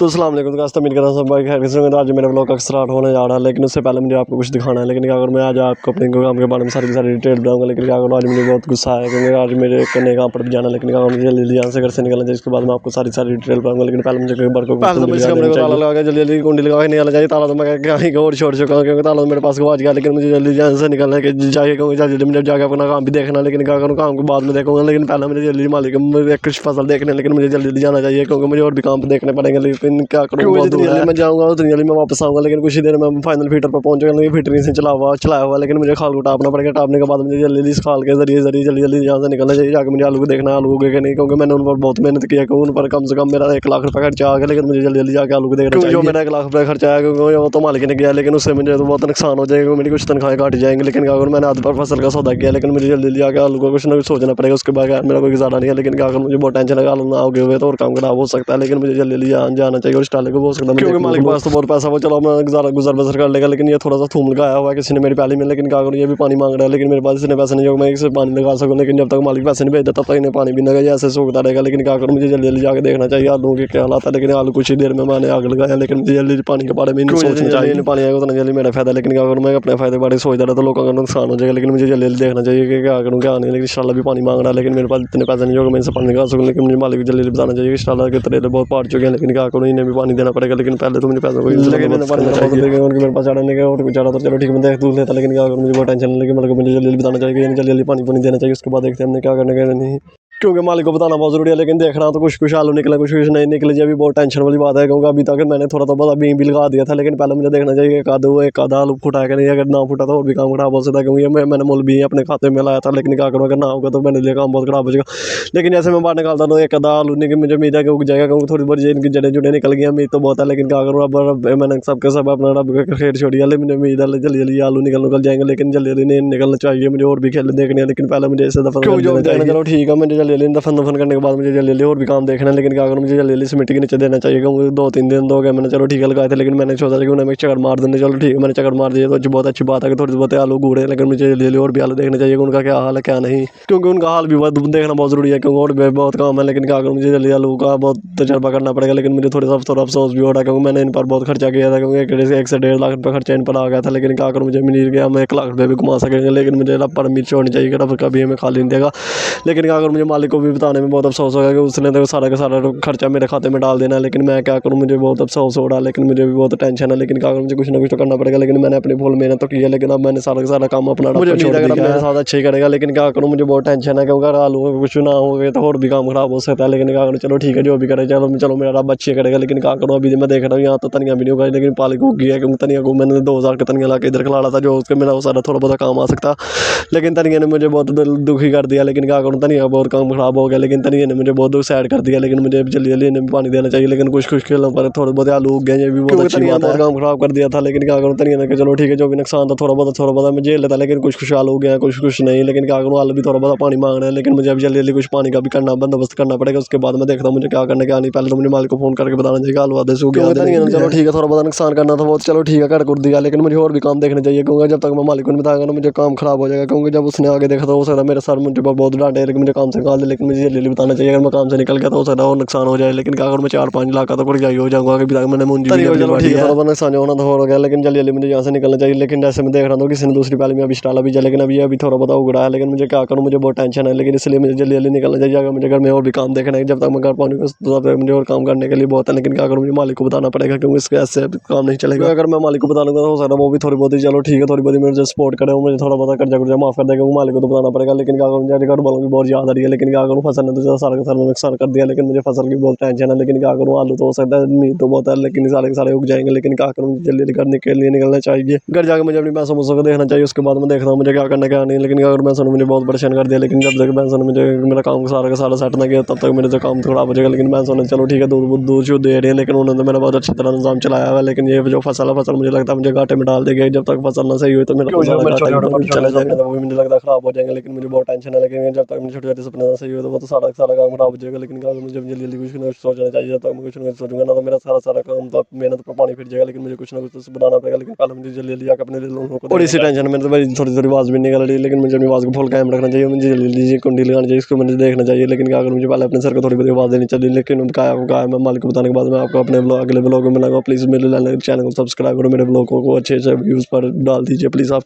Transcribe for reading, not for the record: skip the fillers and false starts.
तो अस्सलाम वालेकुम दोस्तों, उम्मीद कर रहा हूँ सब भाई खैरियत से होंगे। आज मेरा व्लॉग का स्टार्ट होने जा रहा है, लेकिन उससे पहले मुझे आपको कुछ दिखाना है। लेकिन क्या करूँ, मैं आज आपको अपने काम के बारे में सारी की सारी डिटेल बताऊँगा। लेकिन क्या करूँ, आज मुझे बहुत गुस्सा है क्योंकि आज मेरे करने काम पर भी जाना। लेकिन क्या मुझे जल्दी यहाँ से घर से निकलना चाहिए, इसके बाद मैं आपको सारी सारी डिटेल बताऊँगा। लेकिन पहले मुझे एक बार को कमरे को ताला लगा के जल्दी जल्दी कुंडी लगा के निकलना चाहिए। ताला तो मैं कहीं और छोड़ चुका हूँ क्योंकि ताला मेरे पास गवाच गया। लेकिन मुझे जल्दी यहाँ से निकलना है, जाके कहूँगी जल्दी जल्दी मुझे जाके अपना काम भी देखना। लेकिन क्या करूँ, काम को बाद में देखूँगा। लेकिन पहले मुझे जल्दी मालिक कुछ फसल देखने, लेकिन मुझे जल्दी जल्दी जाना चाहिए क्योंकि मुझे और भी काम देखने पड़ेंगे। लेकिन क्या करूँ, जितनी जल्दी मैं जाऊँगा उतनी जल्दी मैं वापस आऊँगा। लेकिन कुछ ही देर में फाइनल फीटर पर पहुँच गया। लेकिन फीटर से चलाया हुआ, लेकिन मुझे खाल को टापना पड़ेगा। टापने के बाद मुझे जल्दी जल्दी इस खाल के जरिए जल्दी जल्दी यहाँ से निकलना चाहिए। जाकर मुझे आलू को देखना है, आलू उगे कि नहीं, क्योंकि मैंने उन पर बहुत मेहनत किया क्योंकि उन पर कम से कम मेरा 1 लाख रुपये खर्चा आ गया। लेकिन मुझे जल्दी जल्दी जाकर आलू को देखना चाहिए। जो मेरा 1 लाख रुपये खर्चा आया क्योंकि वो तो मालिक ने किया, लेकिन उससे मुझे तो बहुत नुकसान हो जाएगा, मेरी कुछ तनख्वाहें काट जाएंगे। लेकिन क्या करूँ, मैंने आधे पर फसल का सौदा किया। लेकिन मुझे जल्दी जल्दी आकर आलू को कुछ ना कुछ सोचना पड़ेगा, उसके बाद मेरा कोई गुजारा नहीं है। लेकिन क्या करूँ, मुझे बहुत टेंशन है, आलू ना उगे हुए तो और काम खराब हो सकता है। लेकिन मुझे जल्दी जल्दी जाना चाहिए और इस टाले को हो सकता है क्योंकि मालिक पास तो बहुत पैसा वो चलो मैं गुजर बसर कर लेगा। लेकिन ये थोड़ा सा थूम लगाया हुआ है किसी ने मेरी पैली में। लेकिन क्या करूँ, ये भी पानी मांग रहा है, लेकिन मेरे पास इसने पैसे नहीं हो मैं इसे पानी लगा सकूँ। लेकिन जब तक मालिक पैसे नहीं भेजता तब तक इन्हें पानी भी नहीं ऐसे सूखता रहेगा। लेकिन क्या करूँ, मुझे जल्दी जल्दी जाकर देखना चाहिए आलू के क्या हालात है। लेकिन आलू कुछ ही देर में मैंने आग लगाया, लेकिन मुझे जल्दी पानी के बारे में नहीं सोचना चाहिए। पानी आएगा उतना जल्दी मेरा फायदा। लेकिन क्या करूँ, मैं अपने फायदे बारे सोच रहा था तो लोगों का नुकसान हो जाएगा। लेकिन मुझे जल्दी जल्दी देखना चाहिए कि क्या करूँ क्या नहीं। लेकिन इंशाल्लाह भी पानी मांग रहा है, लेकिन मेरे पास इतने पैसे नहीं होगा मैं इसे पानी लगा सकूँ। लेकिन मुझे मालिक को जल्दी जल्दी बताना चाहिए कि इंशाल्लाह के तरेले बहुत पाट चुके हैं। लेकिन क्या करूँ, इन्हें भी पानी देना पड़ेगा। लेकिन पहले तो मुझे पैसों को मेरे पास चढ़ने के और बेचारा तो चलो ठीक है मैं देख दूध लेता। लेकिन क्या करूँ, मुझे बहुत टेंशन है। लेकिन मेरे को मुझे जल्दी बताना चाहिए, जल्दी जल्दी पानी देना चाहिए। उसके बाद देखते हैं हमने क्या करने का नहीं, क्योंकि मालिक को बताना बहुत जरूरी है। लेकिन देख रहा हूँ तो कुछ आलू निकले कुछ नहीं निकले। अभी बहुत टेंशन वाली बात है क्योंकि अभी तक मैंने थोड़ा बहुत बीम भी लगा दिया था। लेकिन पहले मुझे देखना चाहिए एक आधा आलू फुटा कि नहीं। अगर ना फुटा तो और भी काम खराब हो सकता है क्योंकि मैंने मूल भी अपने खाते में लाया था। लेकिन क्या करूँ, अगर ना होगा तो मैंने लिए काम बहुत खराब हो जाएगा। लेकिन जैसे मैं बाहर निकालता तो एक आधा आलू नहीं, मुझे उम्मीद है कि उग जाएगा क्योंकि थोड़ी बहुत इनकी जड़ें जुड़े निकल गई। उम्मीद तो बहुत है, लेकिन क्या करूँ अब मैंने सबके सब अपना रब का खेल छोड़ दिया। लेकिन मुझे उम्मीद है जल्दी जल्दी आलू निकल जाएंगे। लेकिन जल्दी जल्दी नहीं निकलना चाहिए, मुझे और भी खेल देखने हैं। लेकिन पहले मुझे इसे दफन करना। चलो ठीक है, मुझे जल्दी जल्दी दफन करने के बाद मुझे जल्दी जल्दी और भी काम देखना है। लेकिन क्या करूँ, मुझे जल्दी जल्दी मिट्टी के नीचे देना चाहिए क्योंकि 2-3 दिन हो गए मैंने चलो ठीक है लगाए थे। लेकिन मैंने सोचा कि उन्हें मैं चक्कर मार देने। चलो ठीक है, मैंने चक्कर मार दिया तो बहुत अच्छी बात है कि थोड़ी बहुत आलू गूढ़े। लेकिन मुझे जल्दी जल्दी और भी आलू देखने चाहिए कि उनका क्या हाल है क्या नहीं, क्योंकि उनका हाल भी बहुत देखना बहुत जरूरी है क्योंकि और भी बहुत काम है। लेकिन क्या करूँ, मुझे जल्दी आलू का बहुत तजर्बा करना पड़ेगा। लेकिन मुझे थोड़ा अफसोस भी हो रहा है क्योंकि मैंने इन पर बहुत खर्चा किया था क्योंकि 1 से 1.5 लाख रुपये खर्चा इन पर आ गया था। लेकिन क्या करूँ, मुझे मिल गया, हम 1 लाख रुपये भी घुमा सकेंगे। लेकिन मुझे रब पर उम्मीद छोड़नी चाहिए कि रब कभी हमें खाली नहीं देगा। लेकिन क्या करूँ, मुझे मालिक को भी बताने में बहुत अफसोस होगा कि उसने तो सारा का सारा खर्चा मेरे खाते में डाल देना है। लेकिन मैं क्या करूँ, मुझे बहुत अफसोस हो रहा है। लेकिन मुझे भी बहुत टेंशन है। लेकिन क्या करूँ, मुझे कुछ ना कुछ तो करना पड़ेगा। लेकिन मैंने अपनी फुल मेहनत तो की है, लेकिन अब मैंने सारा का सारा काम अपना मुझे उम्मीद है मेरे साथ अच्छे ही करेगा। लेकिन क्या करूँ, मुझे बहुत टेंशन है क्योंकि आलू में कुछ ना हो गए तो और भी काम खराब हो सकता है। लेकिन क्या करूँ, चलो ठीक है जो भी करे चलो मेरा रब अच्छे करेगा। लेकिन क्या करूँ, अभी मैं देख रहा हूँ यहाँ तो तनिया भी नहीं होगा। लेकिन पालिक हो गया क्योंकि तनिया को मैंने 2000 का तनिया ला के इधर खिला था जो उसके मेरा सारा थोड़ा बहुत काम आ सकता। लेकिन तनिया ने मुझे बहुत दुखी कर दिया। लेकिन क्या करूँ, तनिया बहुत काम खराब हो गया। लेकिन तनिया ने मुझे बहुत सैड कर दिया। लेकिन मुझे जल्दी जल्दी इन्हें पानी देना चाहिए। लेकिन कुछ खेलों पर थोड़े बहुत आलू उग गए, ये भी बहुत अच्छी बात है। काम खराब कर दिया था। लेकिन क्या करूँ, तनिया ने चलो ठीक है जो भी नुकसान था थोड़ा बहुत मैं झेल लेता। लेकिन कुछ आलू गया कुछ नहीं। लेकिन क्या करूँ, आलू भी थोड़ा बहुत पानी मांग रहे हैं। लेकिन मुझे अब जल्दी जल्दी कुछ पानी का भी करना बंदोबस्त करना पड़ेगा। उसके बाद मैं देखता हूँ मुझे क्या करने क्या नहीं। पहले तो मुझे मालिक को फोन करके बताना चाहिए आलू आधे से उगे चलो ठीक है, थोड़ा बहुत नुकसान करना था वो चलो ठीक है कर दिया। लेकिन मुझे और भी काम देखने चाहिए क्योंकि जब तक मैं मालिक को नहीं बताऊंगा ना मुझे काम खराब हो जाएगा। क्योंकि जब उसने आगे देखा तो हो सकता मेरे सर मुझे बहुत डांटे लेकिन मुझे काम से निकाल दे। लेकिन मुझे जल्दी बताना चाहिए, अगर मैं काम से निकल गया तो हो सकता और नुकसान हो जाए। लेकिन क्या अगर मैं 4-5 लाख का तो जाई हो जाऊंगा अभी तक मैंने मुंजी थोड़ा नुकसान होना तो हो गया। लेकिन जल्दी जल्दी मुझे यहाँ से निकलना चाहिए। लेकिन जैसे मैं देख रहा हूँ किसी ने दूसरी पैली में अभी स्टाला भी जाए, लेकिन अभी थोड़ा बहुत उगड़ा है। लेकिन मुझे क्या करूँ, मुझे बहुत टेंशन है। लेकिन इसलिए मुझे जल्दी जल्दी निकलना चाहिए। अगर मुझे घर में और भी काम देखना है, जब तक मैं घर पहुँचूंगा तब तक मुझे और काम करने के लिए बहुत है। लेकिन क्या करूँ, मुझे मालिक को बताना पड़ेगा क्योंकि इसके ऐसे काम नहीं चलेगा। अगर मैं मालिक को बता दूंगा तो हो सकता है वो भी थोड़ी बहुत ही चलो ठीक है थोड़ी बहुत मुझे सपोर्ट करे, मुझे थोड़ा बहुत कर्जा माफ कर देगा। मालिक को तो बताना पड़ेगा। लेकिन क्या करूँ, मेरे घर वालों की बहुत याद आ रही है। लेकिन क्या करूँ, फसल ने तो सारा का सारा नुकसान कर दिया। लेकिन मुझे फसल की बहुत टेंशन है। लेकिन क्या करूँ, आलू तो हो सकता है उम्मीद तो बहुत है लेकिन सारे के सारे उग जाएंगे। लेकिन क्या करूँ, जल्दी जल्दी करने के लिए निकलना चाहिए। घर जाकर मुझे अपनी पैसों को देखना चाहिए। उसके बाद मैं देखता हूँ मुझे क्या करना क्या नहीं। लेकिन अगर मैं मुझे बहुत परेशान कर दिया। लेकिन जब तक मैं मुझे मेरा काम सारा का सारा सेट ना किया तब तक मेरे से काम खराब हो जाएगा। लेकिन मैं चलो ठीक है दूध शुद्ध दे रहे हैं। लेकिन उन्होंने मेरा बहुत अच्छी तरह निजाम चलाया हुआ है। लेकिन ये जो फसल मुझे लगता है मुझे घाटे में डाल देगा। जब तक फसल ना सही हुई तो मेरा चला जाएगा, वो भी मुझे लगता है खराब हो जाएंगे। लेकिन मुझे बहुत टेंशन है। लेकिन जब तक मुझे छोटे छोटे सपने ना सही हो तो वो तो सारा सारा काम खराब हो जाएगा। लेकिन क्या करूँ, मुझे जल्दी जल्दी कुछ ना कुछ सोचना चाहिए, तो मैं कुछ ना कुछ सोचूंगा ना तो मेरा सारा सारा काम तो मेहनत पर पानी फिर जाएगा। लेकिन मुझे कुछ ना कुछ तो बनाना पड़ेगा। लेकिन कल मुझे जल्दी जल्दी आकर अपने लोगों को और इसी टेंशन में तो भाई थोड़ी थोड़ी आवाज़ भी निकल रही है। लेकिन मुझे अपनी आवाज़ को फुल कायम रखना चाहिए, मुझे जल्दी जल्दी कुंडी लगानी चाहिए, इसको मुझे देखना चाहिए। लेकिन क्या करूँ, मुझे पहले अपने सर को थोड़ी बड़ी आवाज़ देनी चाहिए। लेकिन क्या मैं मालिक को बताने के बाद मैं आपको अपने अगले ब्लॉग में मिलाऊंगा। प्लीज़ मेरे चैनल को सब्सक्राइब करो, मेरे ब्लॉगों को अच्छे अच्छे व्यूज़ पर डाल दीजिए प्लीज़ आप।